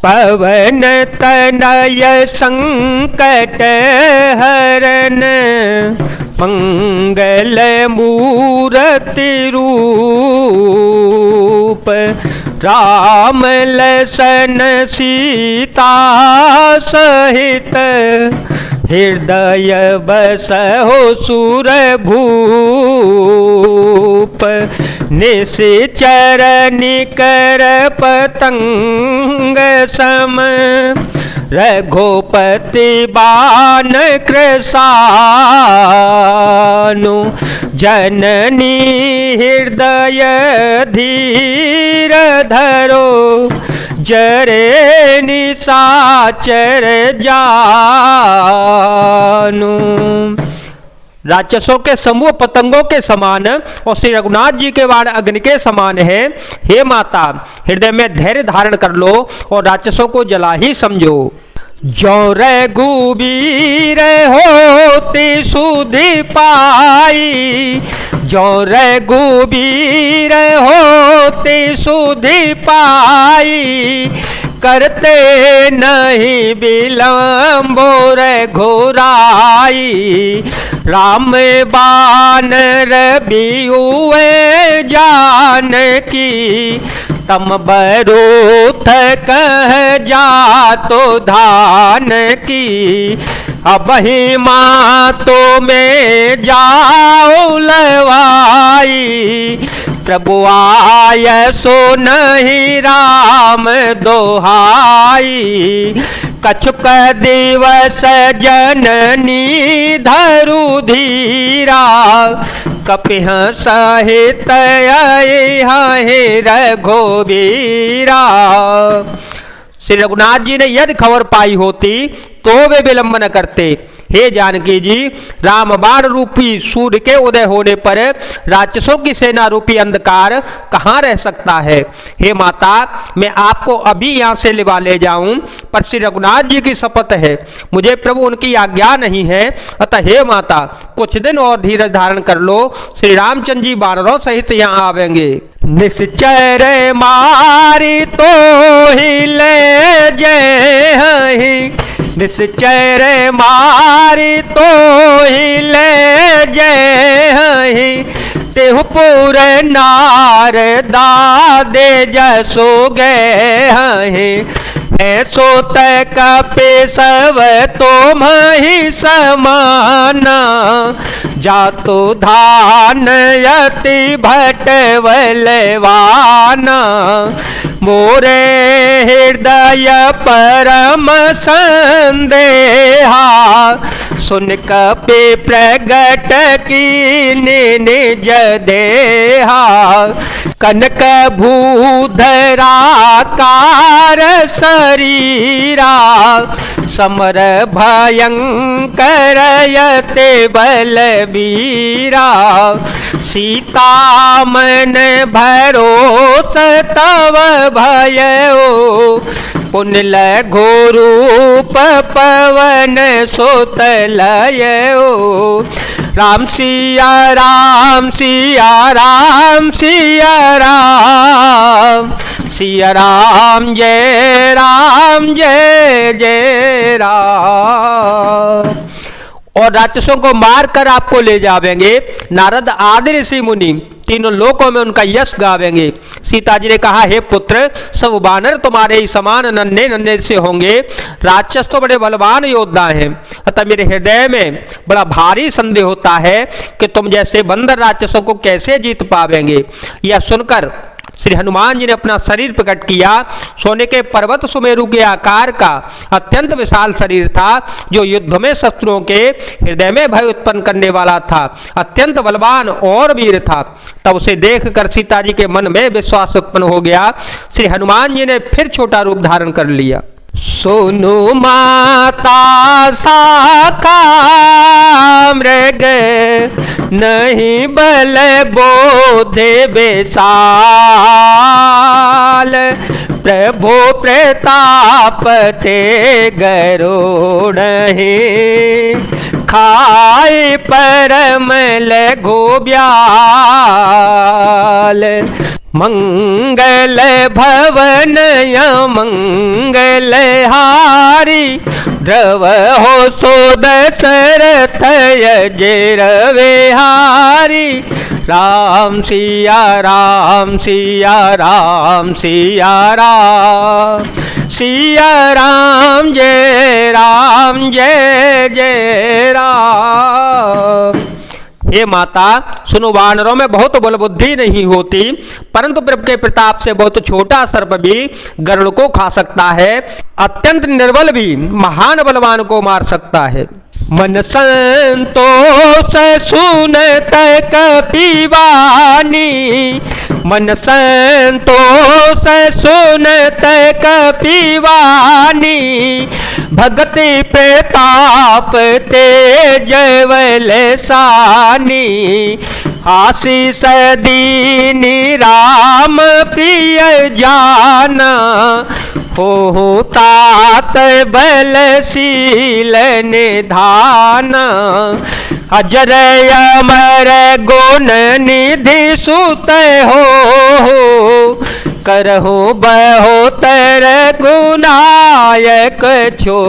पवन तनय संकट हरन मंगल मूर्ति रूप राम लसन सीता सहित हृदय बसहो सुर भूप निश्चर निकर पतंग सम रघुपति बाण कृशानु जननी हृदय धीर धरो जरे निशाचर जानु। राक्षसों के समूह पतंगों के समान और श्री रघुनाथ जी के बाण अग्नि के समान है। हे माता, हृदय में धैर्य धारण कर लो और राक्षसों को जला ही समझो। जो रघुबीर होते सुधि पाई, जो रघुबीर होते सुधि पाई, करते नहीं विलम्बो रघुराई। राम बानर बिहुए जानकी, तम बरूथ कह जातो धान की। अब ही मातो में जाओ लवाई, प्रभु आय सो नहीं राम दोहाई। कछुक दिवस जननी धरु धीरा, कपिह सहित हे रघुबीरा। श्री रघुनाथ जी ने यदि खबर पाई होती तो वे विलंब न करते। हे जानकी जी, राम बाण रूपी सूर्य के उदय होने पर राक्षसों की सेना रूपी अंधकार कहाँ रह सकता है। हे माता, मैं आपको अभी यहाँ से लिवा ले जाऊं, पर श्री रघुनाथ जी की शपथ है, मुझे प्रभु उनकी आज्ञा नहीं है। अतः हे माता, कुछ दिन और धीरज धारण कर लो, श्री रामचंद्र जी बानरों सहित यहाँ आवेंगे। निश्चर मारी तो ही ले जय, निश्चर मारी तो ही ले जय। तेहु पुर नार दादे जसो गए, ऐसो तक पे सब तुम ही समाना। जातो धान यति भटवलवाना, मोरे हृदय परम संदेहा। सुन कपि प्रगट कीनि निज देहा, कनक भूधराकार शरीरा। समर भयंकर यते बलबीरा, सीता मन भरोस तव भयो। पुन लघु रूप पवन सुत लयो। राम सिया राम सिया राम सिया राम, सिया राम जय जय राम। और राक्षसों को मारकर आपको ले जावेंगे। नारद आदि ऋषि मुनि तीनों लोकों में उनका यश गावेंगे। सीता जी ने कहा, हे पुत्र, सब वानर तुम्हारे ही समान नन्हे नन्हे से होंगे, राक्षस तो बड़े बलवान योद्धा हैं। अतः मेरे हृदय में बड़ा भारी संदेह होता है कि तुम जैसे बंदर राक्षसों को कैसे जीत पावेंगे। यह सुनकर श्री हनुमान जी ने अपना शरीर प्रकट किया। सोने के पर्वत सुमेरु के आकार का अत्यंत विशाल शरीर था, जो युद्ध में शत्रुओं के हृदय में भय उत्पन्न करने वाला था। अत्यंत बलवान और वीर था। तब उसे देखकर सीता जी के मन में विश्वास उत्पन्न हो गया। श्री हनुमान जी ने फिर छोटा रूप धारण कर लिया। सोनु माता साका मृग, नहीं बल बोधे बेसाल। प्रभु प्रताप ते गरुड़ खाए परम लघु ब्याल। मंगल भवन मंगल बलहारी, ध्रुव हो सो दशरथ अजर विहारी। राम सिया राम सिया राम सिया राम, सिया राम जय जय राम। हे माता सुनो, वानरों में बहुत बल बुद्धि नहीं होती, परंतु प्रभु के प्रताप से बहुत छोटा सर्प भी गरुड़ को खा सकता है, अत्यंत निर्बल भी महान बलवान को मार सकता है। मन संतोष सुनत कपिवानी, मन संतोष सुनत कपिवानी, भगति प्रताप तेज बलशानी। आशीष दीनी राम प्रिय जाना, हो तात बलशील निधान। अजर अमर गुण निधि सुत हो, करहु बहुतर गुनायक छो।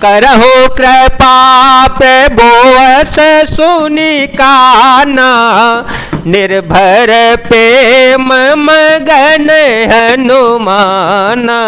करहु कृपा बोस सुनि काना, निर्भर प्रेम मगन हनुमाना।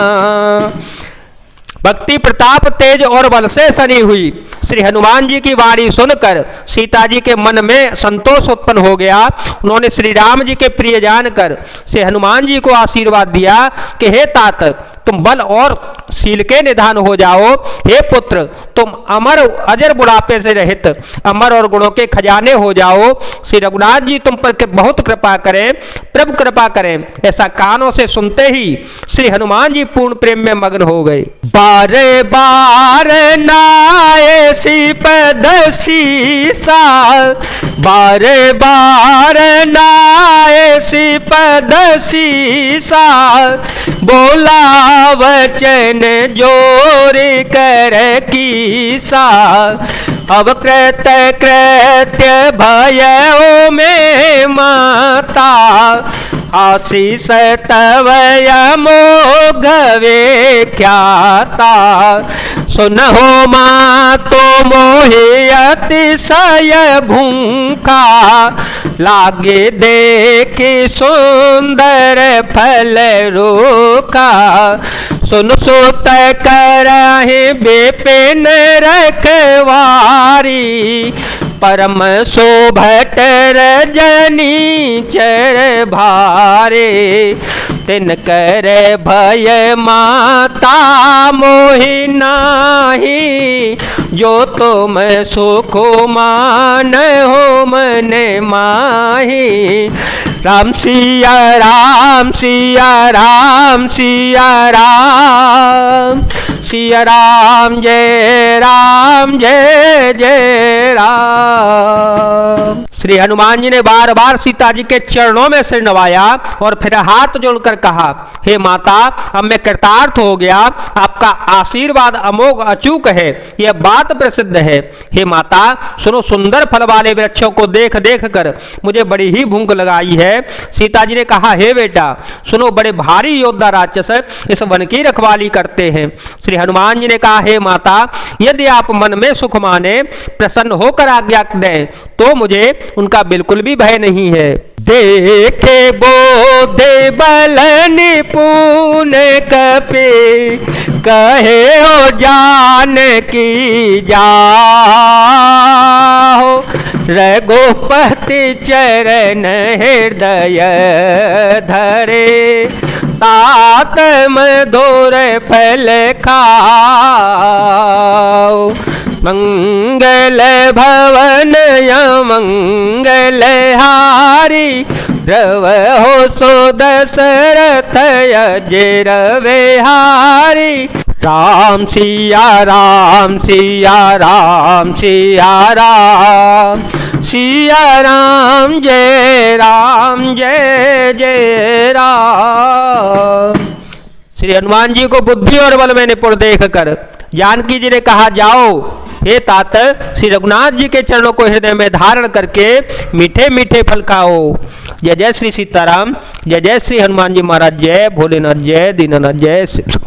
भक्ति प्रताप तेज और बल से सनी हुई श्री हनुमान जी की वाणी सुनकर सीता जी के मन में संतोष उत्पन्न हो गया। उन्होंने श्री राम जी के प्रिय जानकर श्री हनुमान जी को आशीर्वाद दिया कि हे तात, तुम बल और शील के निधान हो जाओ। हे पुत्र, तुम अमर अजर बुढ़ापे से रहित अमर और गुणों के खजाने हो जाओ। श्री रघुनाथ जी तुम पर बहुत कृपा करें, प्रभु कृपा करें। ऐसा कानों से सुनते ही श्री हनुमान जी पूर्ण प्रेम में मग्न हो गए। बार बार नाये श्रीपद शीसा, बार बार नाये श्रीपद शीसा। बोला वचन जोर कर कीसा, अब कृत कृत्य भयो में माता। आशीष तव अमोघ विख्याता, सुनहो माँ तो मोहि अतिशय भूखा। लागे देखे सुंदर फल रोका, सुन सुत करहि विपिन रखवारी। परम शोभट रजनी चर भारे, तिन कर भय माता मोहि नाही। जो तुम सुख मान हो मन माही। राम सिया राम सिया राम सिया राम, सिया राम जय जय राम। श्री हनुमान जी ने बार बार सीता जी के चरणों में सिर नवाया और फिर हाथ जोड़कर कहा, हे माता, अब मैं कृतार्थ हो गया। आपका आशीर्वाद अमोघ अचूक है, यह बात प्रसिद्ध है। हे माता सुनो, सुंदर फल वाले वृक्षों को देख देख कर मुझे बड़ी ही भूख लगाई है। सीता जी ने कहा, हे बेटा सुनो, बड़े भारी योद्धा राक्षस इस वन की रखवाली करते हैं। श्री हनुमान जी ने कहा, हे माता, यदि आप मन में सुख माने, प्रसन्न होकर आज्ञा दें, तो मुझे उनका बिल्कुल भी भय नहीं है। देखे बोधे बल निपुण कपि, कहे हो जान की जाहो। रघुपति चरण हृदय धरे, तात मधुर फल खाओ। मंगल भवन मंगल हारी, ध्रुव हो सो दशरथ अजर विहारी। राम सिया राम सिया राम सिया राम, सिया राम जय जय राम। श्री हनुमान जी को बुद्धि और बल में निपुण देखकर जानकी जी ने कहा, जाओ हे तात, श्री रघुनाथ जी के चरणों को हृदय में धारण करके मीठे मीठे फल खाओ। जय जय श्री सीताराम, जय जय श्री हनुमान जी महाराज, जय भोलेनाथ, जय दीनानाथ, जय शिव।